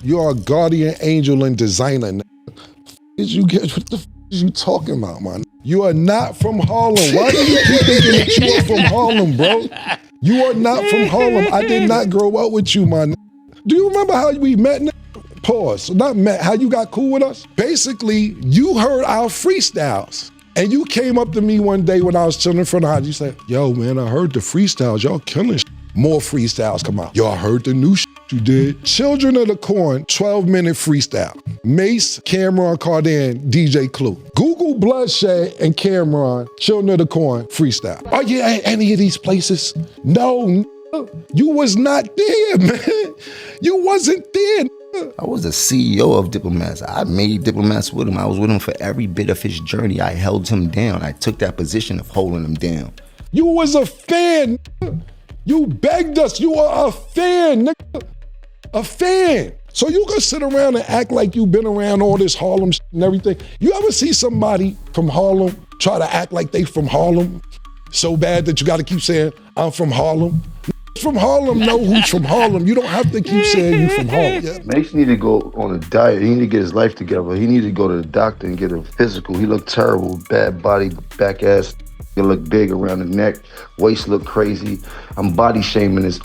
You are a guardian angel and designer. What the f is you talking about, man? You are not from Harlem. Why do you keep thinking that you are from Harlem, bro? You are not from Harlem. I did not grow up with you, man. Do you remember how we met? Pause. Not met, how you got cool with us? Basically, you heard our freestyles. And you came up to me one day when I was chilling in front of the house. You said, yo, man, I heard the freestyles. Y'all killing shit. More freestyles come out. Y'all heard the new shit you did. Children of the Corn, 12-minute freestyle. Mase, Cam'ron, Cardan, DJ Clue. Google Bloodshed and Cam'ron, Children of the Corn, freestyle. Are you at any of these places? No, you was not there, man. You wasn't there. I was the CEO of Diplomats. I made Diplomats with him. I was with him for every bit of his journey. I held him down. I took that position of holding him down. You was a fan. You begged us. You are a fan, nigga. A fan. So you can sit around and act like you've been around all this Harlem shit and everything. You ever see somebody from Harlem try to act like they from Harlem so bad that you got to keep saying, I'm from Harlem? From Harlem know who's from Harlem. You don't have to keep saying you from Harlem. Yeah. Mace need to go on a diet. He need to get his life together. He need to go to the doctor and get a physical. He looked terrible, bad body, back ass. He look big around the neck. Waist look crazy. I'm body shaming this.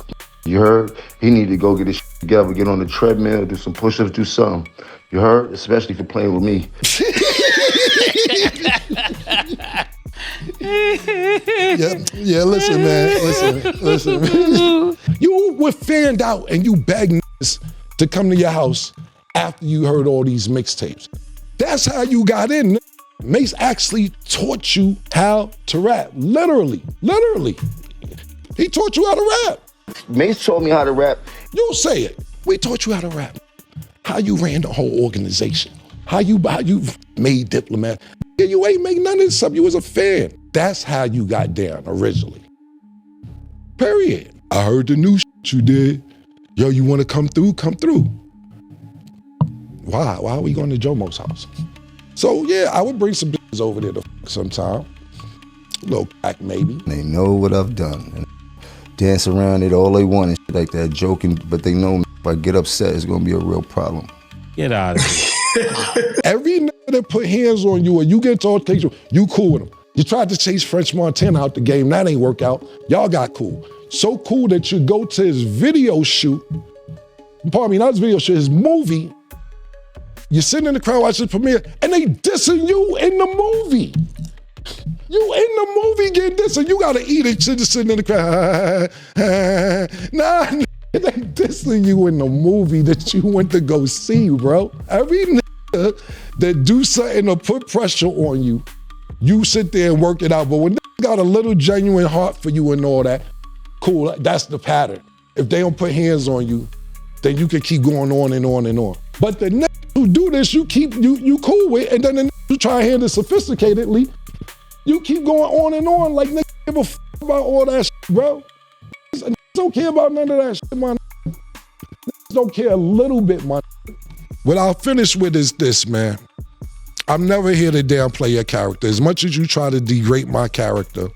You heard? He need to go get his shit together, get on the treadmill, do some push-ups, do something. You heard? Especially for playing with me. Yeah, listen, man. Listen. You were fanned out and you begged niggas to come to your house after you heard all these mixtapes. That's how you got in. Mase actually taught you how to rap. Literally. He taught you how to rap. Mase taught me how to rap. You say it. We taught you how to rap. How you ran the whole organization. How you made Diplomat. Yeah, you ain't make none of this stuff. You was a fan. That's how you got down originally. Period. I heard the new shit you did. Yo, you want to come through? Come through. Why? Why are we going to Jomo's house? So yeah, I would bring some bitches over there to sometime. A little crack maybe. They know what I've done. And dance around it all they want and shit like that, joking, but they know if I get upset, it's gonna be a real problem. Get out of here. Every nigga that put hands on you or you get to altercation, you cool with him. You tried to chase French Montana out the game, that ain't work out. Y'all got cool. So cool that you go to his video shoot, pardon me, not his video shoot, his movie. You're sitting in the crowd watching the premiere and they dissing you in the movie. You in the movie getting dissing, you gotta eat it, just sitting in the crowd. Nah, they dissing you in the movie that you went to go see, bro. Every nigga that do something to put pressure on you, you sit there and work it out. But when they got a little genuine heart for you and all that, cool, that's the pattern. If they don't put hands on you, then you can keep going on and on and on. But the niggas who do this, you cool with, and then the niggas who try to handle it sophisticatedly, you keep going on and on like niggas give a f about all that shit, bro. Niggas don't care about none of that shit, man. Niggas don't care a little bit, man. What I'll finish with is this, man. I'm never here to downplay your character. As much as you try to degrade my character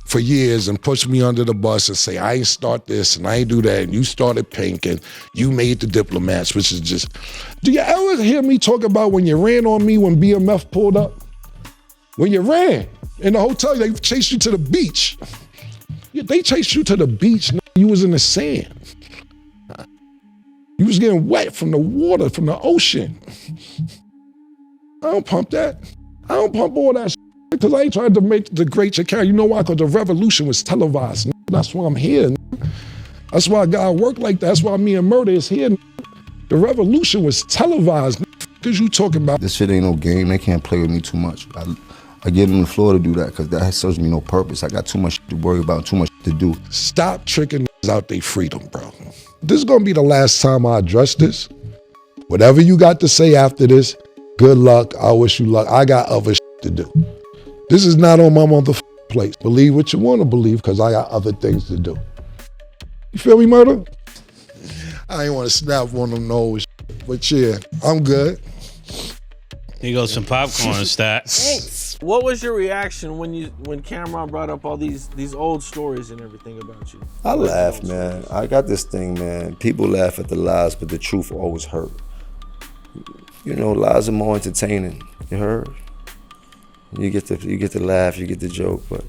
for years and push me under the bus and say, I ain't start this and I ain't do that, and you started Pink and you made the Diplomats, which is just... Do you ever hear me talk about when you ran on me when BMF pulled up? When you ran in the hotel, they chased you to the beach. They chased you to the beach, you was in the sand. You was getting wet from the water, from the ocean. I don't pump that. I don't pump all that shit because I ain't trying to degrade your character. You know why? Because the revolution was televised. That's why I'm here. That's why God worked like that. That's why me and Murder is here. The revolution was televised. Because you talking about... This shit ain't no game. They can't play with me too much. I give them the floor to do that because that serves me no purpose. I got too much to worry about, too much to do. Stop tricking out their freedom, bro. This is gonna be the last time I address this. Whatever you got to say after this, good luck. I wish you luck. I got other shit to do. This is not on my motherfucking place. Believe what you want to believe because I got other things to do. You feel me, Murder? I ain't want to snap on them nose, but yeah, I'm good. Here goes some popcorn, Stat. Thanks. What was your reaction when Cam'ron brought up all these old stories and everything about you? I laughed, man. I got this thing, man. People laugh at the lies, but the truth always hurt. You know, lies are more entertaining. You heard? You get to laugh, you get the joke, but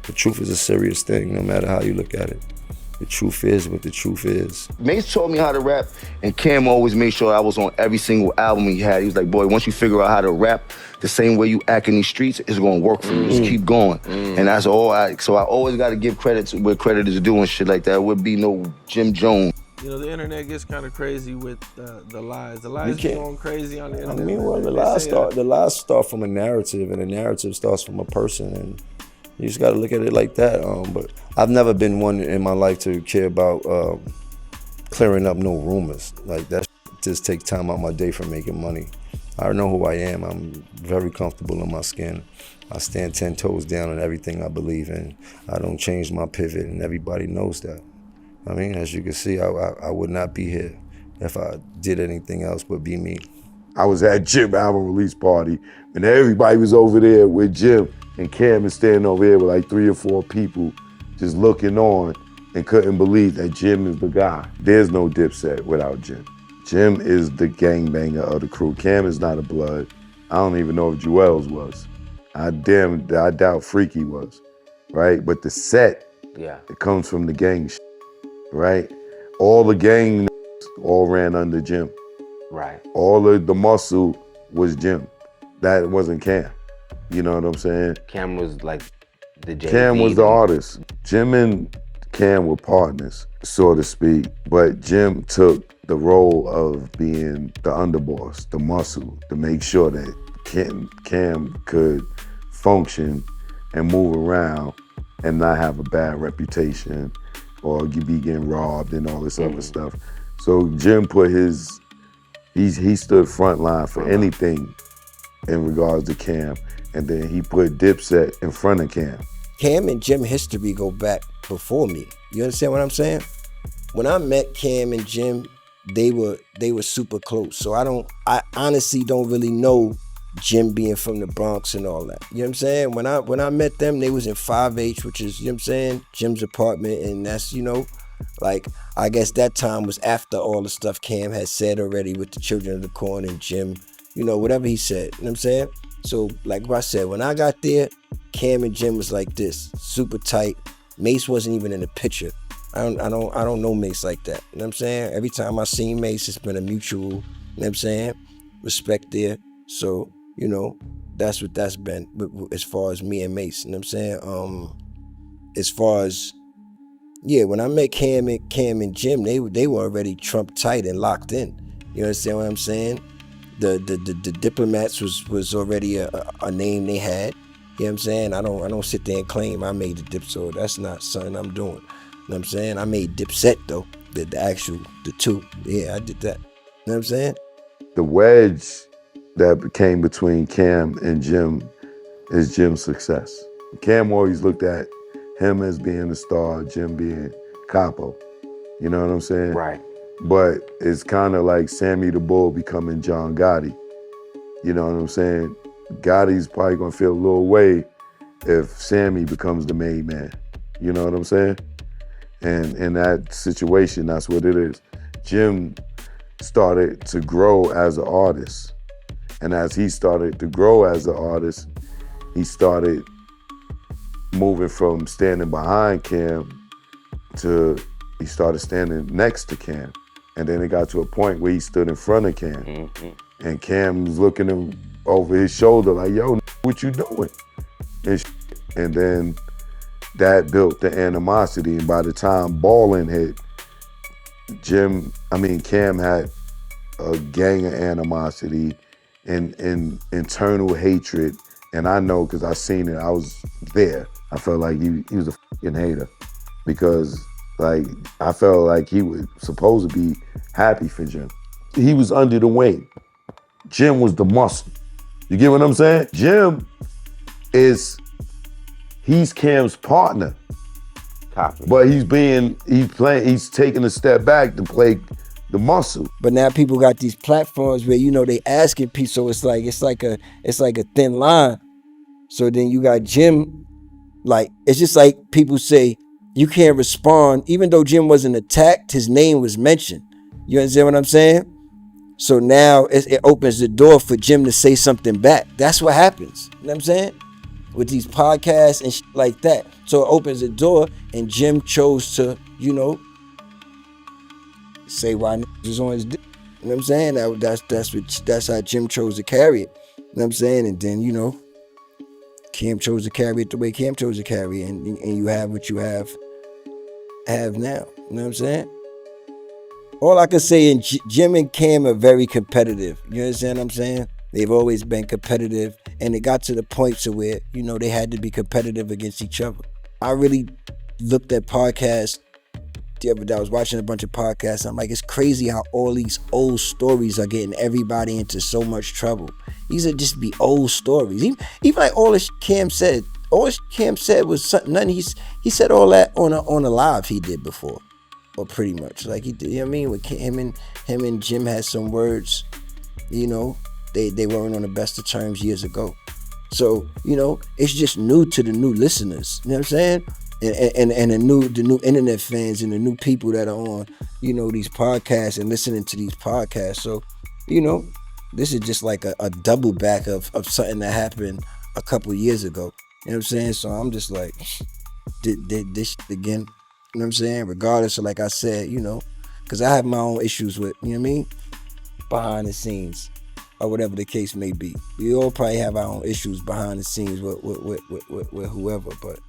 the truth is a serious thing, no matter how you look at it. The truth is what the truth is. Mase taught me how to rap, and Cam always made sure I was on every single album he had. He was like, boy, once you figure out how to rap, the same way you act in these streets, it's gonna work for you. Just keep going. And that's all so I always gotta give credit to where credit is due and shit like that. It would be no Jim Jones. You know, the internet gets kind of crazy with the lies. The lies be going crazy on the internet. I mean, well, the lies start from a narrative, and the narrative starts from a person, and you just gotta look at it like that. But I've never been one in my life to care about clearing up no rumors. Like that just takes time out my day from making money. I know who I am. I'm very comfortable in my skin. I stand 10 toes down on everything I believe in. I don't change my pivot, and everybody knows that. I mean, as you can see, I would not be here if I did anything else but be me. I was at Jim album release party, and everybody was over there with Jim, and Cam is standing over here with like 3 or 4 people just looking on and couldn't believe that Jim is the guy. There's no Dipset without Jim. Jim is the gangbanger of the crew. Cam is not a blood. I don't even know if Jewels was. I doubt Freaky was, right? But the set, it comes from the gang shit, right? All the gang all ran under Jim. Right. All of the muscle was Jim. That wasn't Cam. You know what I'm saying? Cam was like the JV. Cam was the artist. Jim and Cam were partners, so to speak, but Jim took the role of being the underboss, the muscle, to make sure that Cam could function and move around and not have a bad reputation or be getting robbed and all this other stuff. So Jim put he stood front line for anything in regards to Cam, and then he put Dipset in front of Cam. Cam and Jim history go back before me. You understand what I'm saying? When I met Cam and Jim, they were super close. So I honestly don't really know Jim being from the Bronx and all that. You know what I'm saying? When I met them, they was in 5H, which is, you know what I'm saying, Jim's apartment, and that's, you know, like, I guess that time was after all the stuff Cam had said already with the Children of the Corn and Jim, you know, whatever he said, you know what I'm saying? So, like what I said, when I got there, Cam and Jim was like this, super tight. Mase wasn't even in the picture. I don't know Mase like that. You know what I'm saying? Every time I seen Mase, it's been a mutual, you know what I'm saying, respect there. So, you know, that's what that's been as far as me and Mase. You know what I'm saying? As far as, yeah, when I met Cam and Jim, they were already Trump tight and locked in. You understand what I'm saying? The Diplomats was already a name they had. You know what I'm saying? I don't sit there and claim I made the dip, so that's not something I'm doing. You know what I'm saying? I made Dipset though, the two. Yeah, I did that. You know what I'm saying? The wedge that became between Cam and Jim is Jim's success. Cam always looked at him as being the star, Jim being Capo. You know what I'm saying? Right. But it's kind of like Sammy the Bull becoming John Gotti. You know what I'm saying? Gotti's probably gonna feel a little way if Sammy becomes the main man. You know what I'm saying? And in that situation, that's what it is. Jim started to grow as an artist. And as he started to grow as an artist, he started moving from standing behind Cam to he started standing next to Cam. And then it got to a point where he stood in front of Cam. And Cam was looking him over his shoulder like, yo, what you doing? And then that built the animosity. And by the time Ballin' hit, Cam had a gang of animosity and internal hatred. And I know, because I seen it, I was there. I felt like he was a fucking hater because like I felt like he was supposed to be happy for Jim. He was under the wing. Jim was the muscle. You get what I'm saying? Jim he's Cam's partner. Copy. But he's taking a step back to play the muscle. But now people got these platforms where, you know, they asking people, so it's like a thin line. So then you got Jim, like, it's just like people say, you can't respond, even though Jim wasn't attacked, his name was mentioned. You understand what I'm saying? So now it opens the door for Jim to say something back. That's what happens. You know what I'm saying? With these podcasts and shit like that. So it opens the door, and Jim chose to, say why niggas was on his dick. You know what I'm saying? That's how Jim chose to carry it. You know what I'm saying? And then, Cam chose to carry it the way Cam chose to carry it, and you have what you have now. You know what I'm saying? All I can say is Jim and Cam are very competitive. You understand what I'm saying? They've always been competitive, and it got to the point to where, they had to be competitive against each other. I really looked at podcasts the other day. I was watching a bunch of podcasts. I'm like, it's crazy how all these old stories are getting everybody into so much trouble. These are just be old stories. Even like all the shit Cam said. All the shit Cam said was something. He said all that on a live he did before, or pretty much like he did. You know what I mean? With him and Jim had some words. They weren't on the best of terms years ago. So it's just new to the new listeners. You know what I'm saying? And the new internet fans and the new people that are on these podcasts and listening to these podcasts. So this is just like a double back of something that happened a couple years ago. You know what I'm saying? So I'm just like, did this shit again. You know what I'm saying? Regardless of, like I said, because I have my own issues with, you know what I mean? Behind the scenes, or whatever the case may be. We all probably have our own issues behind the scenes with whoever, but